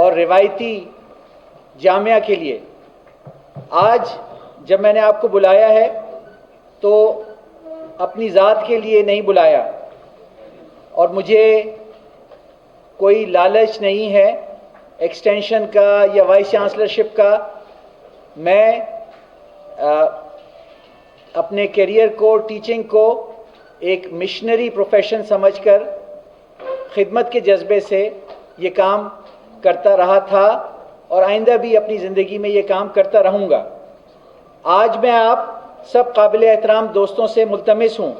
اور روایتی جامعہ کے لیے آج جب میں نے آپ کو بلایا ہے تو اپنی ذات کے لیے نہیں بلایا، اور مجھے کوئی لالچ نہیں ہے ایکسٹینشن کا یا وائس چانسلرشپ کا۔ میں اپنے کیریئر کو، ٹیچنگ کو ایک مشنری پروفیشن سمجھ کر خدمت کے جذبے سے یہ کام کرتا رہا تھا اور آئندہ بھی اپنی زندگی میں یہ کام کرتا رہوں گا۔ آج میں آپ سب قابل احترام دوستوں سے ملتمس ہوں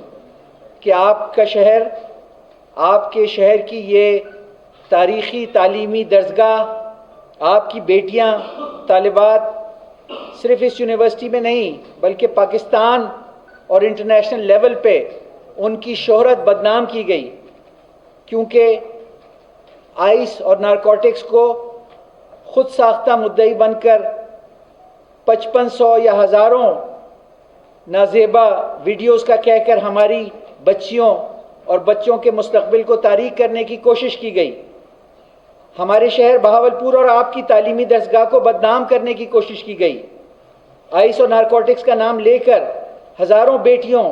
کہ آپ کا شہر، آپ کے شہر کی یہ تاریخی تعلیمی درسگاہ، آپ کی بیٹیاں طالبات صرف اس یونیورسٹی میں نہیں بلکہ پاکستان اور انٹرنیشنل لیول پہ ان کی شہرت بدنام کی گئی، کیونکہ آئس اور نارکوٹکس کو خود ساختہ مدعی بن کر 5500 یا ہزاروں نازیبا ویڈیوز کا کہہ کر ہماری بچیوں اور بچوں کے مستقبل کو تاریک کرنے کی کوشش کی گئی۔ ہمارے شہر بہاولپور اور آپ کی تعلیمی درسگاہ کو بدنام کرنے کی کوشش کی گئی۔ آئس اور نارکوٹکس کا نام لے کر ہزاروں بیٹیوں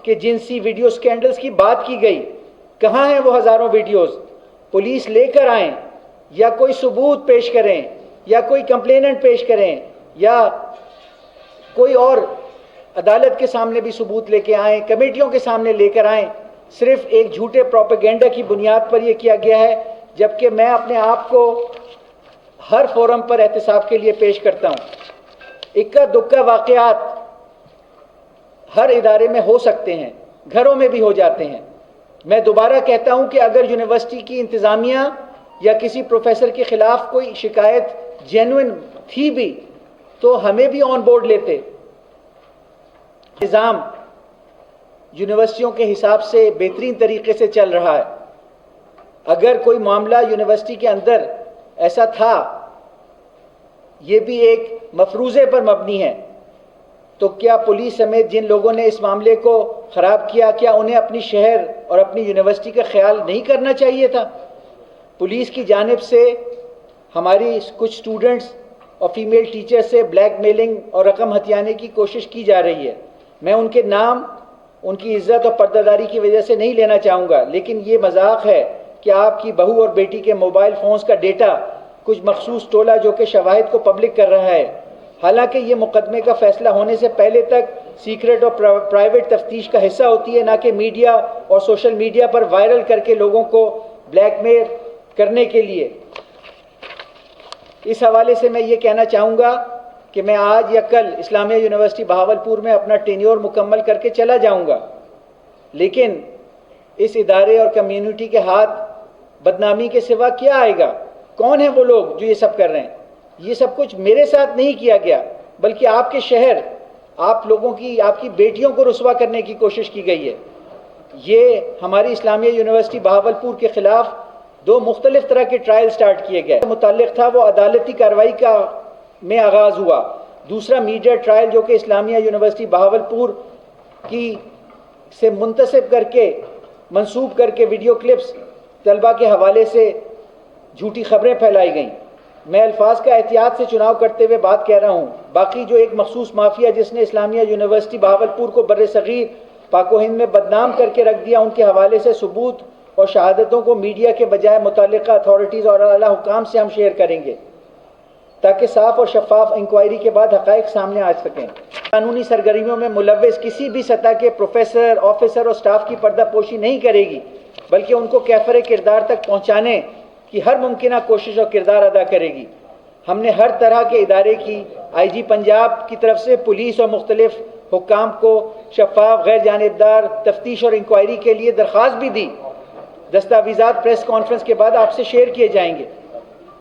کے جنسی ویڈیو سکینڈلز کی بات کی گئی۔ کہاں ہیں وہ ہزاروں ویڈیوز؟ پولیس لے کر آئیں یا کوئی ثبوت پیش کریں یا کوئی کمپلیننٹ پیش کریں یا کوئی اور عدالت کے سامنے بھی ثبوت لے کے آئیں، کمیٹیوں کے سامنے لے کر آئیں۔ صرف ایک جھوٹے پروپیگنڈا کی بنیاد پر یہ کیا گیا ہے، جبکہ میں اپنے آپ کو ہر فورم پر احتساب کے لیے پیش کرتا ہوں۔ اکا دکا واقعات ہر ادارے میں ہو سکتے ہیں، گھروں میں بھی ہو جاتے ہیں۔ میں دوبارہ کہتا ہوں کہ اگر یونیورسٹی کی انتظامیہ یا کسی پروفیسر کے خلاف کوئی شکایت جینوئن تھی بھی تو ہمیں بھی آن بورڈ لیتے۔ نظام یونیورسٹیوں کے حساب سے بہترین طریقے سے چل رہا ہے۔ اگر کوئی معاملہ یونیورسٹی کے اندر ایسا تھا، یہ بھی ایک مفروضے پر مبنی ہے، تو کیا پولیس سمیت جن لوگوں نے اس معاملے کو خراب کیا، کیا انہیں اپنی شہر اور اپنی یونیورسٹی کا خیال نہیں کرنا چاہیے تھا؟ پولیس کی جانب سے ہماری کچھ سٹوڈنٹس اور فیمیل ٹیچر سے بلیک میلنگ اور رقم ہتھیانے کی کوشش کی جا رہی ہے۔ میں ان کے نام، ان کی عزت اور پردہ داری کی وجہ سے نہیں لینا چاہوں گا، لیکن یہ مذاق ہے کہ آپ کی بہو اور بیٹی کے موبائل فونز کا ڈیٹا کچھ مخصوص ٹولہ جو کہ شواہد کو پبلک کر رہا ہے، حالانکہ یہ مقدمے کا فیصلہ ہونے سے پہلے تک سیکرٹ اور پرائیویٹ تفتیش کا حصہ ہوتی ہے، نہ کہ میڈیا اور سوشل میڈیا پر وائرل کر کے لوگوں کو بلیک میل کرنے کے لیے۔ اس حوالے سے میں یہ کہنا چاہوں گا کہ میں آج یا کل اسلامیہ یونیورسٹی بہاولپور میں اپنا ٹینیور مکمل کر کے چلا جاؤں گا، لیکن اس ادارے اور کمیونٹی کے ہاتھ بدنامی کے سوا کیا آئے گا؟ کون ہیں وہ لوگ جو یہ سب کر رہے ہیں؟ یہ سب کچھ میرے ساتھ نہیں کیا گیا، بلکہ آپ کے شہر، آپ لوگوں کی، آپ کی بیٹیوں کو رسوا کرنے کی کوشش کی گئی ہے۔ یہ ہماری اسلامیہ یونیورسٹی بہاولپور کے خلاف 2 مختلف طرح کے ٹرائل سٹارٹ کیے گئے۔ متعلق تھا وہ عدالتی کارروائی میں آغاز ہوا۔ دوسرا میڈیا ٹرائل جو کہ اسلامیہ یونیورسٹی بہاولپور کی سے منتسب کر کے، منسوب کر کے ویڈیو کلپس طلبہ کے حوالے سے جھوٹی خبریں پھیلائی گئیں۔ میں الفاظ کا احتیاط سے چناؤ کرتے ہوئے بات کہہ رہا ہوں۔ باقی جو ایک مخصوص مافیا جس نے اسلامیہ یونیورسٹی بہاولپور کو بر صغیر پاک و ہند میں بدنام کر کے رکھ دیا، ان کے حوالے سے ثبوت اور شہادتوں کو میڈیا کے بجائے متعلقہ اتھارٹیز اور اعلیٰ حکام سے ہم شیئر کریں گے، تاکہ صاف اور شفاف انکوائری کے بعد حقائق سامنے آ سکیں۔ قانونی سرگرمیوں میں ملوث کسی بھی سطح کے پروفیسر، آفیسر اور سٹاف کی پردہ پوشی نہیں کرے گی، بلکہ ان کو کیفر کردار تک پہنچانے کی ہر ممکنہ کوشش اور کردار ادا کرے گی۔ ہم نے ہر طرح کے ادارے کی آئی جی پنجاب کی طرف سے پولیس اور مختلف حکام کو شفاف، غیر جانبدار تفتیش اور انکوائری کے لیے درخواست بھی دی۔ دستاویزات پریس کانفرنس کے بعد آپ سے شیئر کیے جائیں گے۔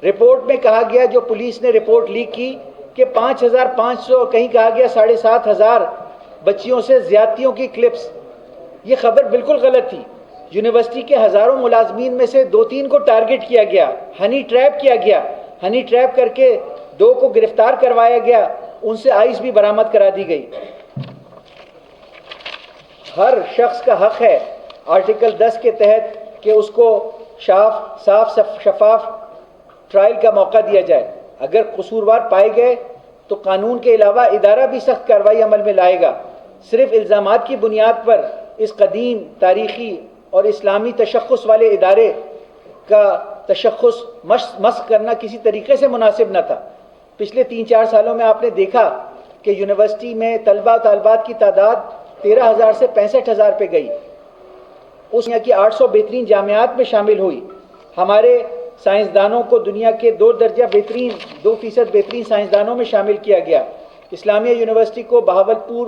رپورٹ میں کہا گیا، جو پولیس نے رپورٹ لیک کی کہ 5500، کہیں کہا گیا 7500 بچیوں سے زیادتیوں کی کلپس۔ یہ خبر بالکل غلط تھی۔ یونیورسٹی کے ہزاروں ملازمین میں سے 2-3 کو ٹارگٹ کیا گیا، ہنی ٹریپ کیا گیا، ہنی ٹریپ کر کے 2 کو گرفتار کروایا گیا، ان سے آئس بھی برآمد کرا دی گئی۔ ہر شخص کا حق ہے آرٹیکل 10 کے تحت کہ اس کو صاف شفاف ٹرائل کا موقع دیا جائے. اگر قصوروار پائے گئے تو قانون کے علاوہ ادارہ بھی سخت کارروائی عمل میں لائے گا. صرف الزامات کی بنیاد پر اس قدیم تاریخی اور اسلامی تشخص والے ادارے کا تشخص مسخ کرنا کسی طریقے سے مناسب نہ تھا. پچھلے 3-4 سالوں میں آپ نے دیکھا کہ یونیورسٹی میں طلباء و طالبات کی تعداد 13,000 سے 65,000 پہ گئی. اس دنیا کی 800 بہترین جامعات میں شامل ہوئی. ہمارے سائنسدانوں کو دنیا کے 2% بہترین سائنسدانوں میں شامل کیا گیا. اسلامیہ یونیورسٹی کو بہاولپور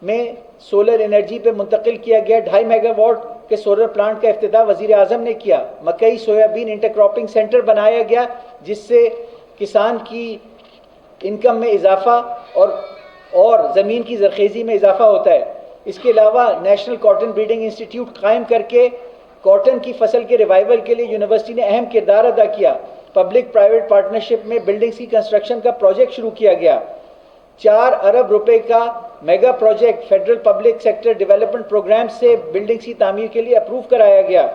میں سولر انرجی پہ منتقل کیا گیا. 2.5 میگا واٹ کے سولر پلانٹ کا افتتاح وزیر اعظم نے کیا. مکئی سویابین انٹر کراپنگ سینٹر بنایا گیا جس سے کسان کی انکم میں اضافہ اور زمین کی زرخیزی میں اضافہ ہوتا ہے. اس کے علاوہ نیشنل کاٹن بریڈنگ انسٹیٹیوٹ قائم کر کے کاٹن کی فصل کے ریوائول کے لیے یونیورسٹی نے اہم کردار ادا کیا. پبلک پرائیویٹ پارٹنرشپ میں بلڈنگز کی کنسٹرکشن کا پروجیکٹ شروع کیا گیا. 4 ارب روپے کا mega project federal public sector development program سے بلڈنگز کی تعمیر کے لیے اپروو کرایا گیا.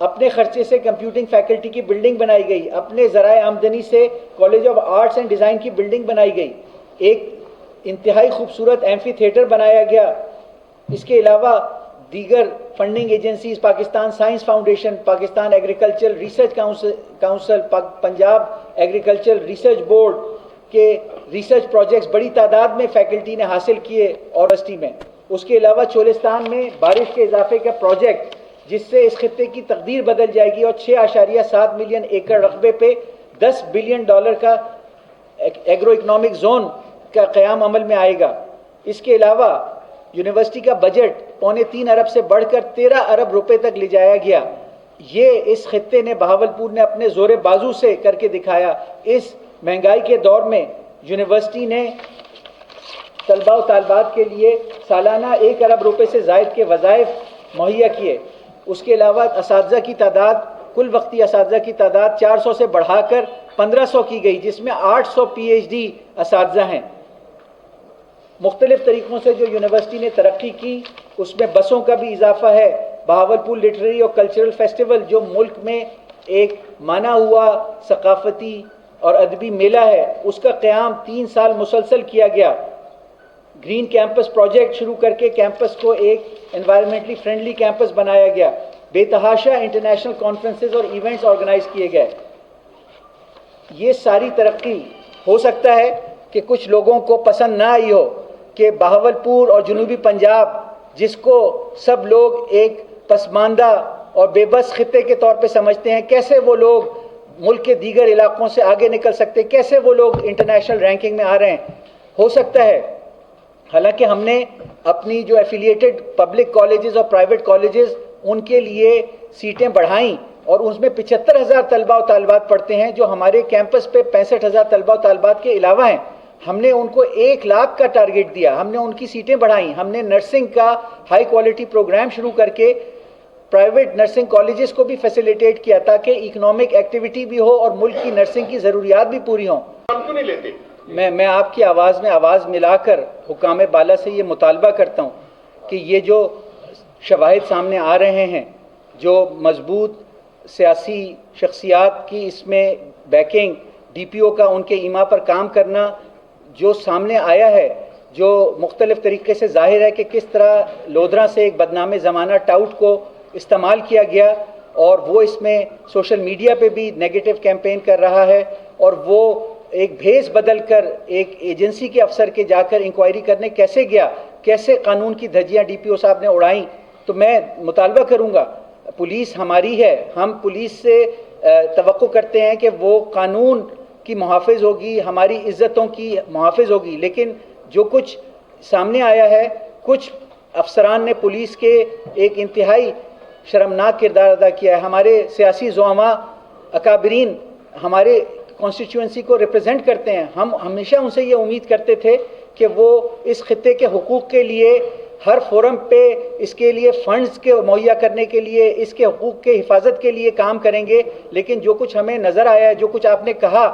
اپنے خرچے سے کمپیوٹنگ فیکلٹی کی بلڈنگ بنائی گئی. اپنے ذرائع آمدنی سے college of arts and design کی بلڈنگ بنائی گئی. ایک انتہائی خوبصورت ایمفی تھیٹر بنایا گیا. اس کے علاوہ دیگر funding agencies, Pakistan science foundation, Pakistan agricultural research council, Punjab agricultural research board کے ریسرچ پروجیکٹس بڑی تعداد میں فیکلٹی نے حاصل کیے یونیورسٹی میں. اس کے علاوہ چولستان میں بارش کے اضافے کا پروجیکٹ جس سے اس خطے کی تقدیر بدل جائے گی اور 6.7 ملین ایکڑ رقبے پہ $10 بلین کا ایگرو اکنامک زون کا قیام عمل میں آئے گا. اس کے علاوہ یونیورسٹی کا بجٹ 2.25 ارب سے بڑھ کر 13 ارب روپے تک لے جایا گیا. یہ اس خطے نے بہاولپور نے اپنے زور بازو سے کر کے دکھایا. اس مہنگائی کے دور میں یونیورسٹی نے طلباء و طالبات کے لیے سالانہ 1 ارب روپے سے زائد کے وظائف مہیا کیے. اس کے علاوہ اساتذہ کی تعداد، کل وقتی اساتذہ کی تعداد 400 سے بڑھا کر 1500 کی گئی، جس میں 800 PhD اساتذہ ہیں. مختلف طریقوں سے جو یونیورسٹی نے ترقی کی اس میں بسوں کا بھی اضافہ ہے. بہاولپور لٹریری اور کلچرل فیسٹیول جو ملک میں ایک مانا ہوا ثقافتی اور ادبی میلہ ہے، اس کا قیام 3 سال مسلسل کیا گیا. گرین کیمپس پروجیکٹ شروع کر کے کیمپس کو ایک انوائرمنٹلی فرینڈلی کیمپس بنایا گیا. بے تحاشا انٹرنیشنل کانفرنسز اور ایونٹس آرگنائز کیے گئے. یہ ساری ترقی ہو سکتا ہے کہ کچھ لوگوں کو پسند نہ آئی ہو کہ بہاولپور اور جنوبی پنجاب، جس کو سب لوگ ایک پسماندہ اور بے بس خطے کے طور پہ سمجھتے ہیں، کیسے وہ لوگ ملک کے دیگر علاقوں سے آگے نکل سکتے، کیسے وہ لوگ انٹرنیشنل رینکنگ میں آ رہے ہیں. ہو سکتا ہے، حالانکہ ہم نے اپنی جو ایفیلیٹڈ پبلک کالجز اور پرائیویٹ کالجز ان کے لیے سیٹیں بڑھائیں اور اس میں 75,000 طلباء و طالبات پڑھتے ہیں، جو ہمارے کیمپس پہ 65,000 طلباء و طالبات کے علاوہ ہیں. ہم نے ان کو 1 لاکھ کا ٹارگٹ دیا. ہم نے ان کی سیٹیں بڑھائیں. ہم نے نرسنگ کا ہائی کوالٹی پروگرام شروع کر کے پرائیویٹ نرسنگ کالجز کو بھی فیسیلیٹیٹ کیا تاکہ اکنامک ایکٹیویٹی بھی ہو اور ملک کی نرسنگ کی ضروریات بھی پوری ہوں. ہم کیوں نہیں لیتے؟ میں آپ کی آواز میں آواز ملا کر حکام بالا سے یہ مطالبہ کرتا ہوں کہ یہ جو شواہد سامنے آ رہے ہیں، جو مضبوط سیاسی شخصیات کی اس میں بیکنگ، ڈی پی او کا ان کے ایما پر کام کرنا جو سامنے آیا ہے، جو مختلف طریقے سے ظاہر ہے کہ کس طرح لودھرا سے ایک بدنام زمانہ ٹاؤٹ کو استعمال کیا گیا اور وہ اس میں سوشل میڈیا پہ بھی نیگیٹو کیمپین کر رہا ہے، اور وہ ایک بھیس بدل کر ایک ایجنسی کے افسر کے جا کر انکوائری کرنے کیسے گیا، کیسے قانون کی دھجیاں ڈی پی او صاحب نے اڑائیں. تو میں مطالبہ کروں گا، پولیس ہماری ہے، ہم پولیس سے توقع کرتے ہیں کہ وہ قانون کی محافظ ہوگی، ہماری عزتوں کی محافظ ہوگی. لیکن جو کچھ سامنے آیا ہے، کچھ افسران نے پولیس کے ایک انتہائی شرمناک کردار ادا کیا ہے. ہمارے سیاسی زعماء اکابرین ہمارے کانسٹیچوئنسی کو ریپرزینٹ کرتے ہیں. ہم ہمیشہ ان سے یہ امید کرتے تھے کہ وہ اس خطے کے حقوق کے لیے ہر فورم پہ اس کے لیے فنڈز کے مہیا کرنے کے لیے، اس کے حقوق کے حفاظت کے لیے کام کریں گے. لیکن جو کچھ ہمیں نظر آیا ہے، جو کچھ آپ نے کہا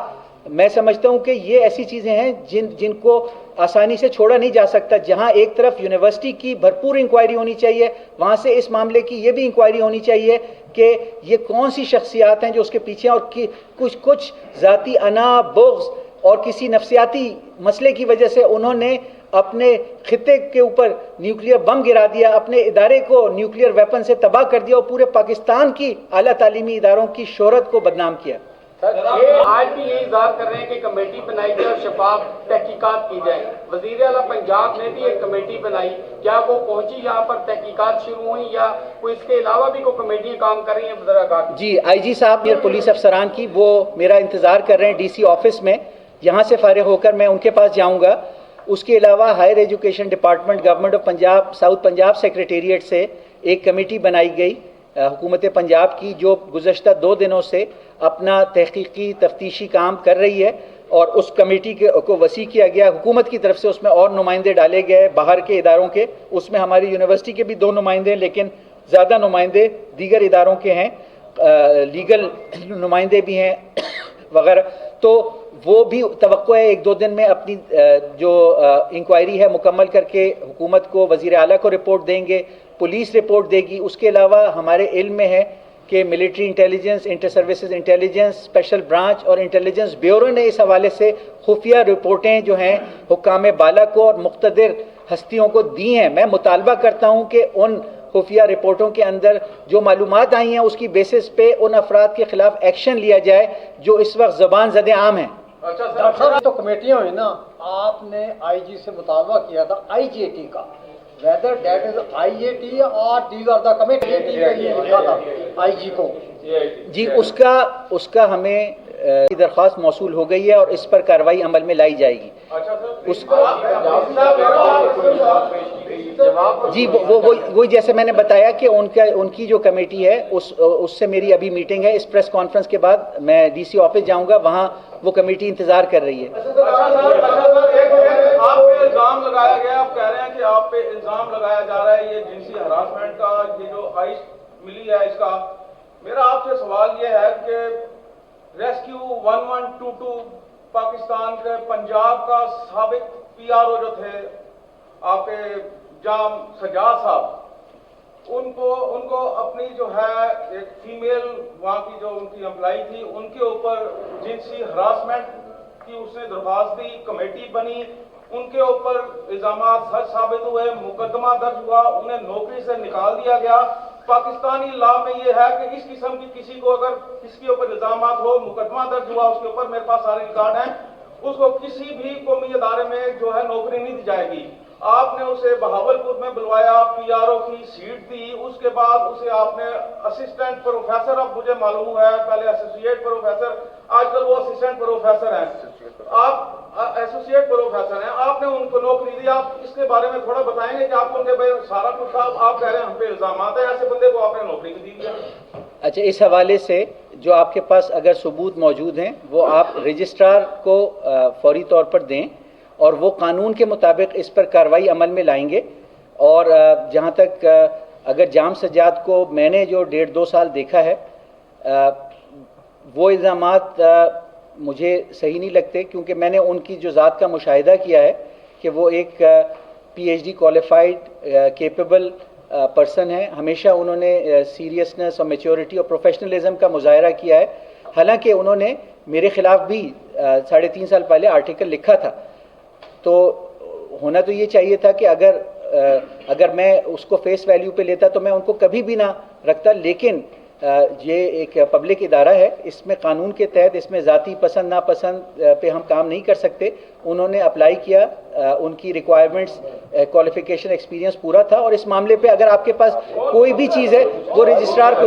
میں سمجھتا ہوں کہ یہ ایسی چیزیں ہیں جن کو آسانی سے چھوڑا نہیں جا سکتا. جہاں ایک طرف یونیورسٹی کی بھرپور انکوائری ہونی چاہیے, وہاں سے اس معاملے کی یہ بھی انکوائری ہونی چاہیے کہ یہ کون سی شخصیات ہیں جو اس کے پیچھے ہیں, اور کچھ ذاتی انا, بغض اور کسی نفسیاتی مسئلے کی وجہ سے انہوں نے اپنے خطے کے اوپر نیوکلیئر بم گرا دیا, اپنے ادارے کو نیوکلیئر ویپن سے تباہ کر دیا اور پورے پاکستان کی اعلیٰ تعلیمی اداروں کی شہرت کو بدنام کیا. آج بھی یہ اظہار کر رہے ہیں کہ کمیٹی بنائی جائے اور شفاف تحقیقات کی جائے. وزیر اعلیٰ پنجاب نے بھی ایک کمیٹی بنائی, کیا وہ پہنچی یہاں پر, تحقیقات شروع ہوئی یا کوئی اس کے علاوہ بھی کوئی کمیٹیاں کام کر رہی ہیں؟ ذرا آگاہ. جی, آئی جی صاحب اور پولیس افسران کی وہ میرا انتظار کر رہے ہیں ڈی سی آفس میں. یہاں سے فارغ ہو کر میں ان کے پاس جاؤں گا. اس کے علاوہ higher education department, government of Punjab, south Punjab secretariat سے ایک کمیٹی بنائی گئی حکومت پنجاب کی, جو گزشتہ 2 دنوں سے اپنا تحقیقی تفتیشی کام کر رہی ہے, اور اس کمیٹی کو وسیع کیا گیا حکومت کی طرف سے. اس میں اور نمائندے ڈالے گئے باہر کے اداروں کے, اس میں ہماری یونیورسٹی کے بھی 2 نمائندے ہیں, لیکن زیادہ نمائندے دیگر اداروں کے ہیں, لیگل نمائندے بھی ہیں وغیرہ. تو وہ بھی توقع ہے 1-2 دن میں اپنی جو انکوائری ہے مکمل کر کے حکومت کو, وزیر اعلیٰ کو رپورٹ دیں گے, پولیس رپورٹ دے گی. اس کے علاوہ ہمارے علم میں ہے کہ military intelligence, inter services intelligence, special branch اور انٹیلیجنس بیورو نے اس حوالے سے خفیہ رپورٹیں جو ہیں حکام بالا کو اور مقتدر ہستیوں کو دی ہیں. میں مطالبہ کرتا ہوں کہ ان خفیہ رپورٹوں کے اندر جو معلومات آئی ہیں اس کی بیسس پہ ان افراد کے خلاف ایکشن لیا جائے جو اس وقت زبان زد عام ہیں. ڈاکٹر صاحب, تو کمیٹیاں ہوئی نا, آپ نے آئی جی سے مطالبہ کیا تھا آئی جی اے ٹی کا, whether that is I A T اور دیز آر دا کمیٹی کے لیے لکھا تھا آئی جی کو. جی, اس کا ہمیں درخواست موصول ہو گئی ہے اور اس پر کارروائی عمل میں لائی جائے گی. جی, وہی جیسے میں نے بتایا کہ ان کی جو کمیٹی ہے اس سے میری ابھی میٹنگ ہے. اس پریس کانفرنس کے بعد میں ڈی سی آفس جاؤں گا, وہاں وہ کمیٹی انتظار کر رہی ہے. آپ پہ الزام لگایا گیا, آپ کہہ رہے ہیں کہ آپ پہ الزام لگایا جا رہا ہے یہ جنسی ہراسمنٹ کا, یہ جو آئس ملی ہے اس کا. میرا آپ سے سوال یہ ہے کہ ریسکیو 1122 پاکستان کے پنجاب کا سابق پی آر او جو تھے آپ کے جام سجاد صاحب, ان کو اپنی جو ہے ایک فیمیل وہاں کی جو ان کی امپلائی تھی ان کے اوپر جنسی ہراسمنٹ کی اس نے درخواست دی, کمیٹی بنی, ان کے اوپر الزامات سچ ثابت ہوئے, مقدمہ درج ہوا, انہیں نوکری سے نکال دیا گیا. پاکستانی لا میں یہ ہے کہ اس قسم کی کسی کو اگر کسی کے اوپر الزامات ہو, مقدمہ درج ہوا, اس کے اوپر میرے پاس سارے ریکارڈ ہیں, اس کو کسی بھی قومی ادارے میں جو ہے نوکری نہیں دی جائے گی. آپ نے اسے بہاولپور میں بلوایا, پی آر او کی سیٹ دی, اس کے بعد اسے آپ نے اسسٹنٹ پروفیسر, اب مجھے معلوم ہے پہلے ایسوسیٹ پروفیسر, آج کل وہ اسسٹنٹ پروفیسر ہیں, آپ ایسوسیٹ پروفیسر ہیں, آپ نے ان کو نوکری دی. آپ اس کے بارے میں تھوڑا بتائیں گے کہ آپ ان کے سارا کچھ تھا, آپ کہہ رہے ہیں ہم پہ الزامات ہیں, ایسے بندے کو آپ نے نوکری دی دیا. اچھا, اس حوالے سے جو آپ کے پاس اگر ثبوت موجود ہیں وہ آپ رجسٹرار کو فوری طور پر دیں, اور وہ قانون کے مطابق اس پر کارروائی عمل میں لائیں گے. اور جہاں تک اگر جام سجاد کو میں نے جو 1.5-2 سال دیکھا ہے, وہ الزامات مجھے صحیح نہیں لگتے, کیونکہ میں نے ان کی جو ذات کا مشاہدہ کیا ہے کہ وہ ایک P H D qualified capable person ہے. ہمیشہ انہوں نے سیریسنس اور میچورٹی اور پروفیشنلزم کا مظاہرہ کیا ہے, حالانکہ انہوں نے میرے خلاف بھی 3.5 سال پہلے آرٹیکل لکھا تھا. تو ہونا تو یہ چاہیے تھا کہ اگر میں اس کو فیس ویلیو پہ لیتا تو میں ان کو کبھی بھی نہ رکھتا, لیکن یہ ایک پبلک ادارہ ہے, اس میں قانون کے تحت اس میں ذاتی پسند ناپسند پہ ہم کام نہیں کر سکتے. انہوں نے اپلائی کیا, ان کی ریکوائرمنٹس, کوالیفیکیشن, ایکسپیرینس پورا تھا, اور اس معاملے پہ اگر آپ کے پاس کوئی بھی چیز ہے وہ رجسٹرار کو